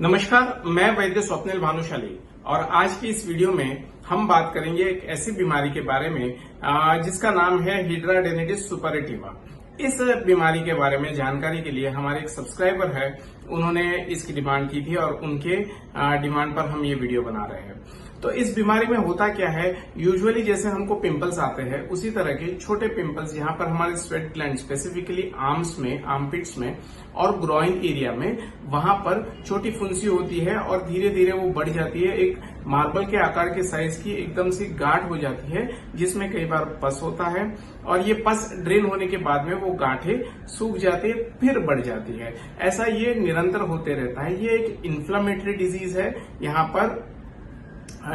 नमस्कार, मैं वैद्य स्वप्निल भानुशाली और आज की इस वीडियो में हम बात करेंगे एक ऐसी बीमारी के बारे में जिसका नाम है हिड्राडेनिटिस सुपरेटिवा। इस बीमारी के बारे में जानकारी के लिए हमारे एक सब्सक्राइबर है, उन्होंने इसकी डिमांड की थी और उनके डिमांड पर हम ये वीडियो बना रहे हैं। तो इस बीमारी में होता क्या है, यूजुअली जैसे हमको पिंपल्स आते हैं उसी तरह के छोटे पिंपल्स यहाँ पर हमारे स्वेट ग्लैंड स्पेसिफिकली आर्म्स में, आर्मपिट्स में और ग्रोइन एरिया में वहां पर छोटी फुंसी होती है और धीरे धीरे वो बढ़ जाती है। एक मार्बल के आकार के साइज की एकदम सी गांठ हो जाती है जिसमें कई बार पस होता है और ये पस ड्रेन होने के बाद में वो गांठें सूख जाती है, फिर बढ़ जाती है। ऐसा ये निरंतर होते रहता है। ये एक इन्फ्लेमेटरी डिजीज है। यहाँ पर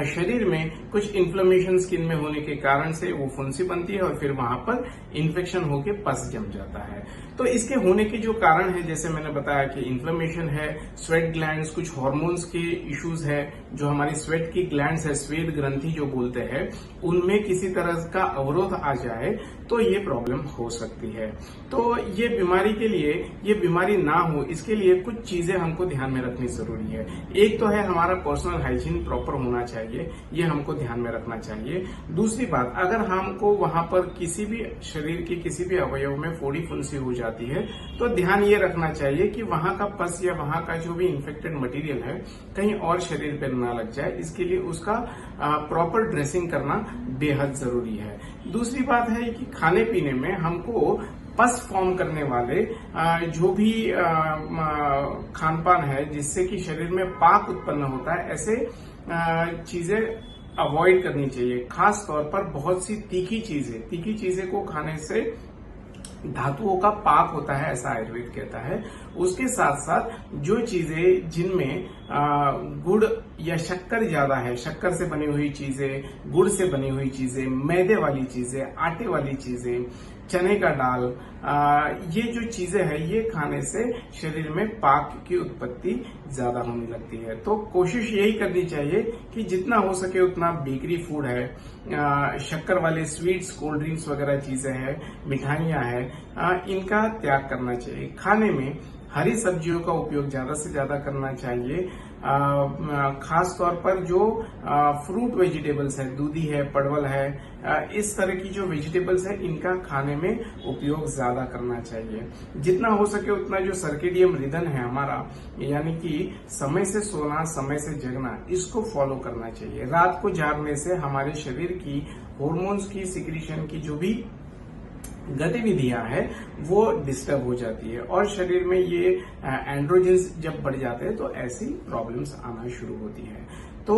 शरीर में कुछ इन्फ्लेमेशन स्किन में होने के कारण से वो फुंसी बनती है और फिर वहां पर इन्फेक्शन होके पस जम जाता है। तो इसके होने के जो कारण है, जैसे मैंने बताया कि इन्फ्लेमेशन है, स्वेट ग्लैंड्स, कुछ हार्मोन्स के इश्यूज है, जो हमारी स्वेट की ग्लैंड्स है, श्वेत ग्रंथि जो बोलते हैं, उनमें किसी तरह का अवरोध आ जाए तो ये प्रॉब्लम हो सकती है। तो ये बीमारी के लिए, ये बीमारी ना हो इसके लिए कुछ चीजें हमको ध्यान में रखनी जरूरी है। एक तो है हमारा पर्सनल हाइजीन प्रॉपर होना चाहिए, ये हमको ध्यान में रखना चाहिए। दूसरी बात, अगर हमको वहां पर किसी भी शरीर के किसी भी अवयव में फोड़ी फुंसी हो जाती है तो ध्यान ये रखना चाहिए कि वहां का पस या वहां का जो भी इन्फेक्टेड मटेरियल है कहीं और शरीर पर ना लग जाए। इसके लिए उसका प्रॉपर ड्रेसिंग करना बेहद जरूरी है। दूसरी बात है कि खाने पीने में हमको पस फॉर्म करने वाले जो भी खान पान है जिससे कि शरीर में पाक उत्पन्न होता है, ऐसे चीजें अवॉइड करनी चाहिए। खास तौर पर बहुत सी तीखी चीजें को खाने से धातुओं का पाक होता है, ऐसा आयुर्वेद कहता है। उसके साथ साथ जो चीजें जिनमें गुड़ या शक्कर ज्यादा है, शक्कर से बनी हुई चीजें, गुड़ से बनी हुई चीजें, मैदे वाली चीजें, आटे वाली चीजें, चने का दाल, ये जो चीजें हैं ये खाने से शरीर में पाक की उत्पत्ति ज्यादा होने लगती है। तो कोशिश यही करनी चाहिए कि जितना हो सके उतना बेकरी फूड है, शक्कर वाले स्वीट्स, कोल्ड ड्रिंक्स वगैरह चीजें हैं, मिठाइयां हैं, इनका त्याग करना चाहिए। खाने में हरी सब्जियों का उपयोग ज्यादा से ज्यादा करना चाहिए। खास तौर पर जो फ्रूट वेजिटेबल्स है, दूधी है, परवल है, इस तरह की जो वेजिटेबल्स है इनका खाने में उपयोग ज्यादा करना चाहिए। जितना हो सके उतना जो सर्केडियम रिदम है हमारा, यानी कि समय से सोना, समय से जगना, इसको फॉलो करना चाहिए। रात को जागने से हमारे शरीर की हार्मोन्स की सिक्रीशन की जो भी गतिविधियां है वो डिस्टर्ब हो जाती है और शरीर में ये एंड्रोजेंस जब बढ़ जाते हैं तो ऐसी प्रॉब्लम्स आना शुरू होती है। तो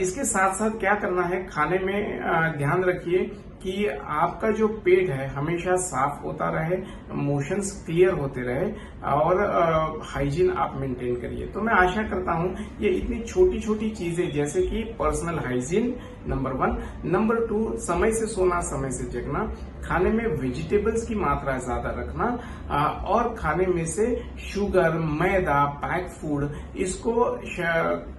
इसके साथ साथ क्या करना है, खाने में ध्यान रखिए कि आपका जो पेट है हमेशा साफ होता रहे, मोशंस क्लियर होते रहे और हाइजीन आप मेंटेन करिए। तो मैं आशा करता हूं ये इतनी छोटी छोटी चीजें जैसे कि पर्सनल हाइजीन नंबर 1, नंबर 2 समय से सोना, समय से जगना, खाने में वेजिटेबल्स की मात्रा ज्यादा रखना और खाने में से शुगर, मैदा, पैक फूड, इसको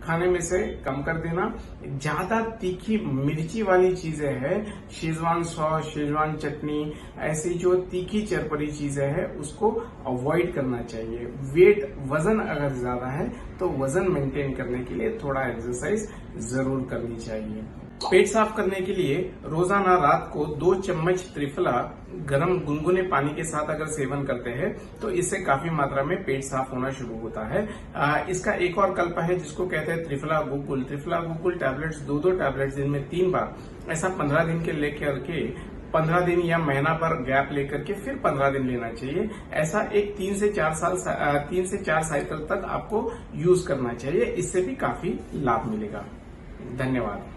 खाने में से कम कर देना। ज्यादा तीखी मिर्ची वाली चीजें हैं, शेजवान सॉस, शेजवान चटनी, ऐसी जो तीखी चरपरी चीजें हैं उसको अवॉइड करना चाहिए। वजन अगर ज्यादा है तो वजन मेंटेन करने के लिए थोड़ा एक्सरसाइज जरूर करनी चाहिए। पेट साफ करने के लिए रोजाना रात को 2 चम्मच त्रिफला गर्म गुनगुने पानी के साथ अगर सेवन करते हैं तो इससे काफी मात्रा में पेट साफ होना शुरू होता है। इसका एक और कल्प है जिसको कहते हैं त्रिफला गुकुल। त्रिफला गुकुल टैबलेट्स 2 टैबलेट्स दिन में 3 बार, ऐसा 15 दिन के लेकर के 15 दिन या महीना पर गैप लेकर के फिर 15 दिन लेना चाहिए। ऐसा एक 3 से 4 साइकिल तक आपको यूज करना चाहिए। इससे भी काफी लाभ मिलेगा। धन्यवाद।